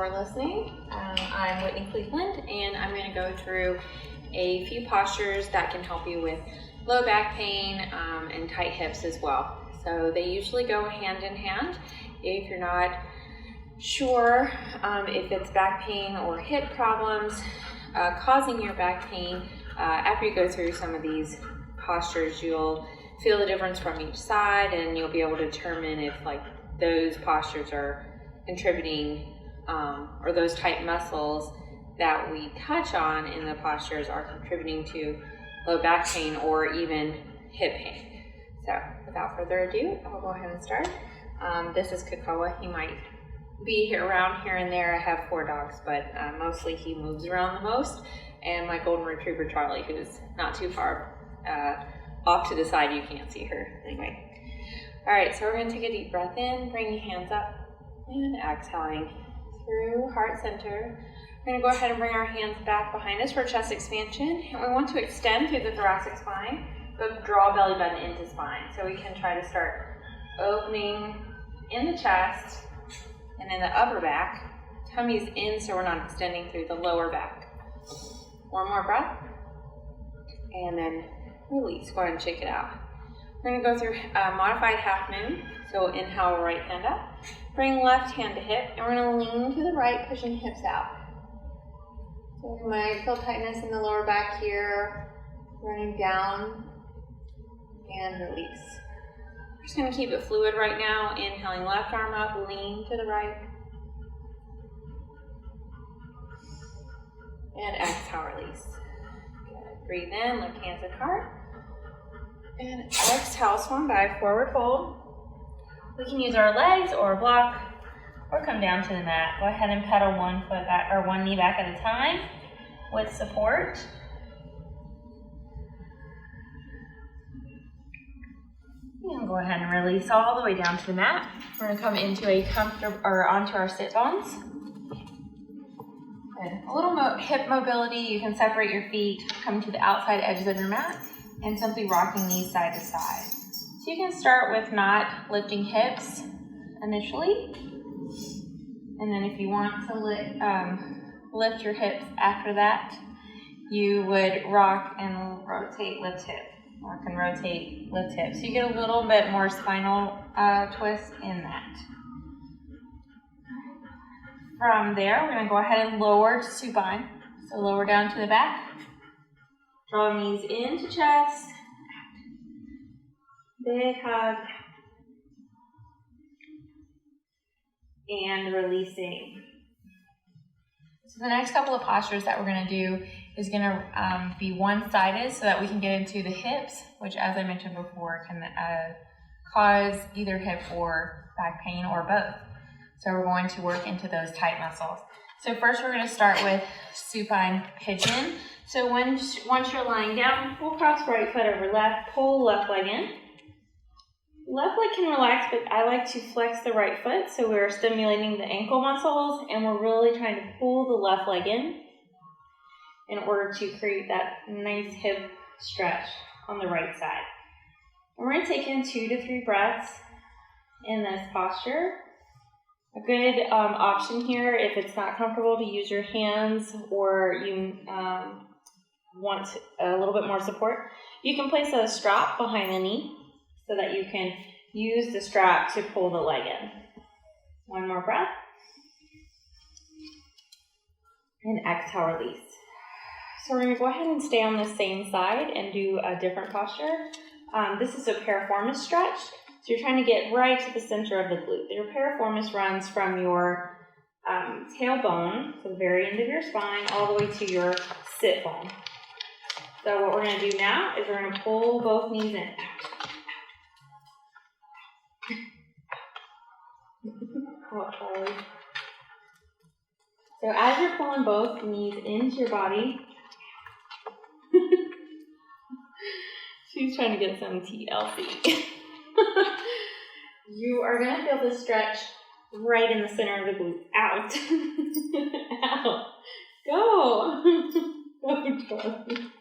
for listening. I'm Whitney Cleveland, and I'm going to go through a few postures that can help you with low back pain and tight hips as well. So they usually go hand in hand. If you're not sure if it's back pain or hip problems causing your back pain, after you go through some of these postures, you'll feel the difference from each side, and you'll be able to determine if those postures are contributing, or those tight muscles that we touch on in the postures are contributing to low back pain or even hip pain. So without further ado, I'll go ahead and start. This is Kakoa. He might be around here and there. I have 4 dogs, but mostly he moves around the most. And my golden retriever Charlie, who's not too far off to the side. You can't see her anyway. All right, so we're going to take a deep breath in, bring your hands up, and exhaling through heart center. We're going to go ahead and bring our hands back behind us for chest expansion. And we want to extend through the thoracic spine, but draw belly button into spine. So we can try to start opening in the chest and in the upper back. Tummy's in, so we're not extending through the lower back. One more breath, and then release. Go ahead and shake it out. We're going to go through modified half moon. So inhale, right hand up. Bring left hand to hip, and we're going to lean to the right, pushing hips out. So you might feel tightness in the lower back here, running down, and release. We're just going to keep it fluid right now. Inhaling left arm up, lean to the right. And exhale, release. Good. Breathe in, lift hands at heart. And exhale, swan dive, forward fold. We can use our legs or a block or come down to the mat. Go ahead and pedal one foot back or one knee back at a time with support. And go ahead and release all the way down to the mat. We're going to come into a comfortable or onto our sit bones. Good. A little hip mobility. You can separate your feet, come to the outside edges of your mat, and simply rocking these side to side. So you can start with not lifting hips initially, and then if you want to lift your hips after that, you would rock and rotate, lift hip. Rock and rotate, lift hip. So you get a little bit more spinal twist in that. From there, we're going to go ahead and lower to supine. So lower down to the back. Draw knees into chest. Big hug. And releasing. So the next couple of postures that we're going to do is going to be one-sided so that we can get into the hips, which, as I mentioned before, can cause either hip or back pain or both. So we're going to work into those tight muscles. So first we're going to start with supine pigeon. So once you're lying down, we'll cross right foot over left, pull left leg in. Left leg can relax, but I like to flex the right foot. So we're stimulating the ankle muscles, and we're really trying to pull the left leg in order to create that nice hip stretch on the right side. And we're going to take in 2 to 3 breaths in this posture. A good option here, if it's not comfortable to use your hands or you want a little bit more support, you can place a strap behind the knee so that you can use the strap to pull the leg in. One more breath. And exhale, release. So we're going to go ahead and stay on the same side and do a different posture. This is a piriformis stretch. So you're trying to get right to the center of the glute. Your piriformis runs from your tailbone, so the very end of your spine, all the way to your sit bone. So what we're going to do now is we're going to pull both knees in. So as you're pulling both knees into your body, she's trying to get some TLC. You are going to feel the stretch right in the center of the glute. Out. Out. Go. Go, Charlie.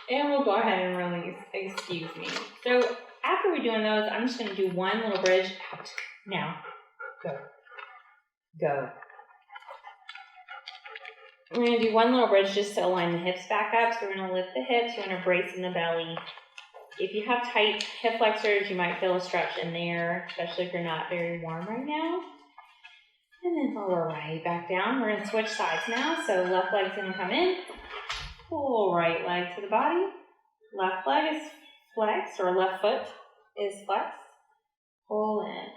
And we'll go ahead and release. Excuse me. So after we're doing those, I'm just going to do one little bridge out. Now, go. Go. We're going to do one little bridge just to align the hips back up. So we're going to lift the hips. We're going to brace in the belly. If you have tight hip flexors, you might feel a stretch in there, especially if you're not very warm right now. And then lower right back down. We're going to switch sides now. So left leg's going to come in. Pull right leg to the body. Left leg is flexed, or left foot is flexed. Pull in.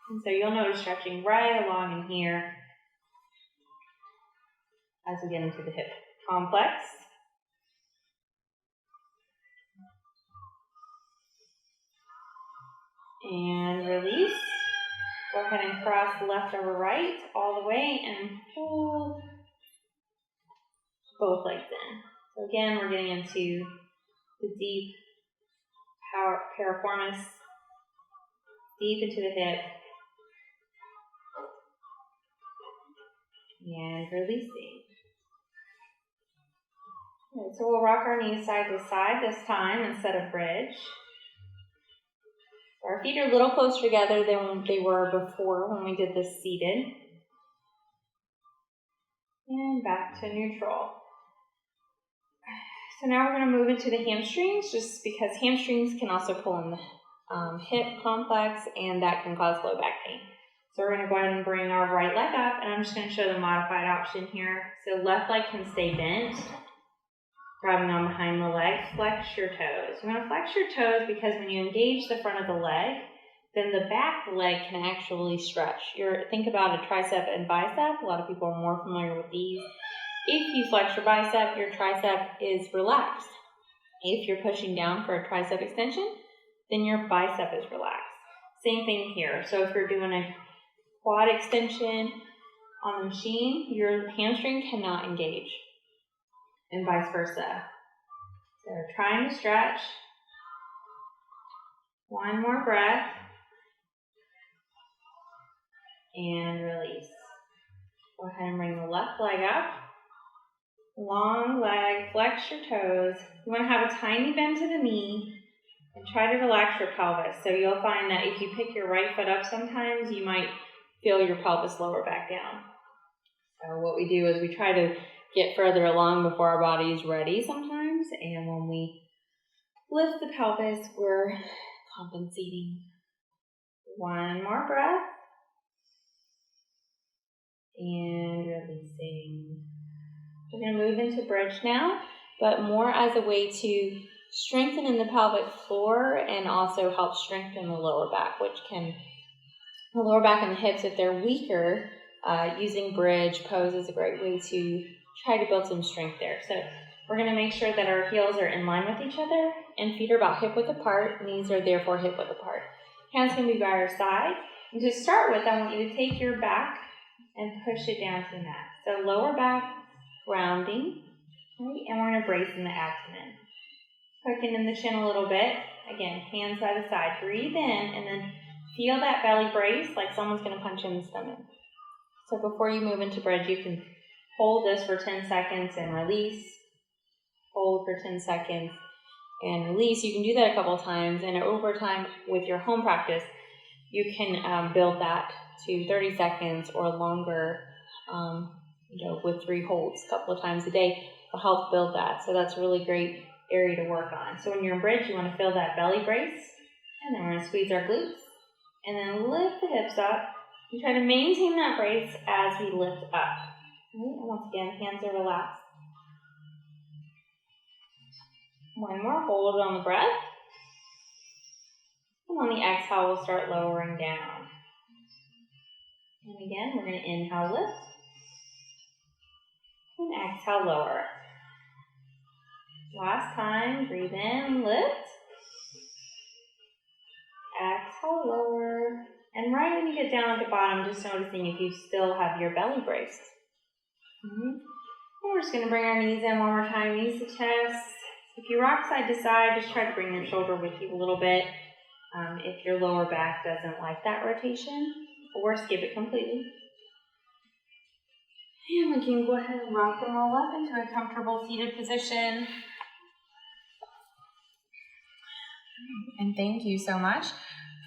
And so you'll notice stretching right along in here as we get into the hip complex. And release. Go ahead and cross left over right all the way and pull both legs in. So again, we're getting into the deep piriformis, deep into the hip. And releasing. Okay, so we'll rock our knees side to side this time instead of bridge. Our feet are a little closer together than they were before when we did this seated. And back to neutral. So now we're going to move into the hamstrings, just because hamstrings can also pull in the hip complex, and that can cause low back pain. So we're going to go ahead and bring our right leg up, and I'm just going to show the modified option here. So left leg can stay bent, grabbing on behind the leg. Flex your toes. You want to flex your toes because when you engage the front of the leg, then the back leg can actually stretch. Think about a tricep and bicep. A lot of people are more familiar with these. If you flex your bicep, your tricep is relaxed. If you're pushing down for a tricep extension, then your bicep is relaxed. Same thing here. So if you're doing a quad extension on the machine, your hamstring cannot engage, and vice versa. So trying to stretch. One more breath. And release. Go ahead and bring the left leg up. Long leg, flex your toes. You want to have a tiny bend to the knee and try to relax your pelvis. So you'll find that if you pick your right foot up sometimes, you might feel your pelvis lower back down. So what we do is we try to get further along before our body is ready sometimes. And when we lift the pelvis, we're compensating. One more breath. And releasing. We're going to move into bridge now, but more as a way to strengthen in the pelvic floor and also help strengthen the lower back, the lower back and the hips, if they're weaker, using bridge pose is a great way to try to build some strength there. So we're going to make sure that our heels are in line with each other and feet are about hip width apart. Knees are therefore hip width apart. Hands can be by your side. And to start with, I want you to take your back and push it down to the mat. So lower back, grounding, right? And we're going to brace in the abdomen. Hooking in the chin a little bit. Again, hands by the side. Breathe in and then feel that belly brace like someone's going to punch you in the stomach. So before you move into bridge, you can hold this for 10 seconds and release. Hold for 10 seconds and release. You can do that a couple of times, and over time with your home practice, you can build that to 30 seconds or longer, with 3 holds a couple of times a day will help build that. So that's a really great area to work on. So when you're in bridge, you want to feel that belly brace, and then we're going to squeeze our glutes, and then lift the hips up, and try to maintain that brace as we lift up. Right? And once again, hands are relaxed. One more, hold on the breath. And on the exhale, we'll start lowering down. And again, we're going to inhale, lift. And exhale, lower. Last time, breathe in, lift. Exhale, lower. And right when you get down at the bottom, just noticing if you still have your belly braced. And we're just going to bring our knees in one more time, knees to chest. If you rock side to side, just try to bring the shoulder with you a little bit. If your lower back doesn't like that rotation, or skip it completely. And we can go ahead and rock and roll up into a comfortable seated position. And thank you so much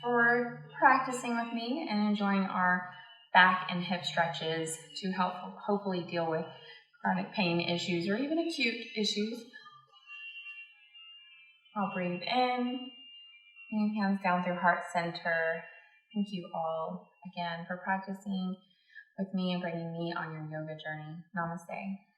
for practicing with me and enjoying our back and hip stretches to help hopefully deal with chronic pain issues or even acute issues. I'll breathe in, bring hands down through heart center. Thank you all again for practicing with me and bringing me on your yoga journey. Namaste.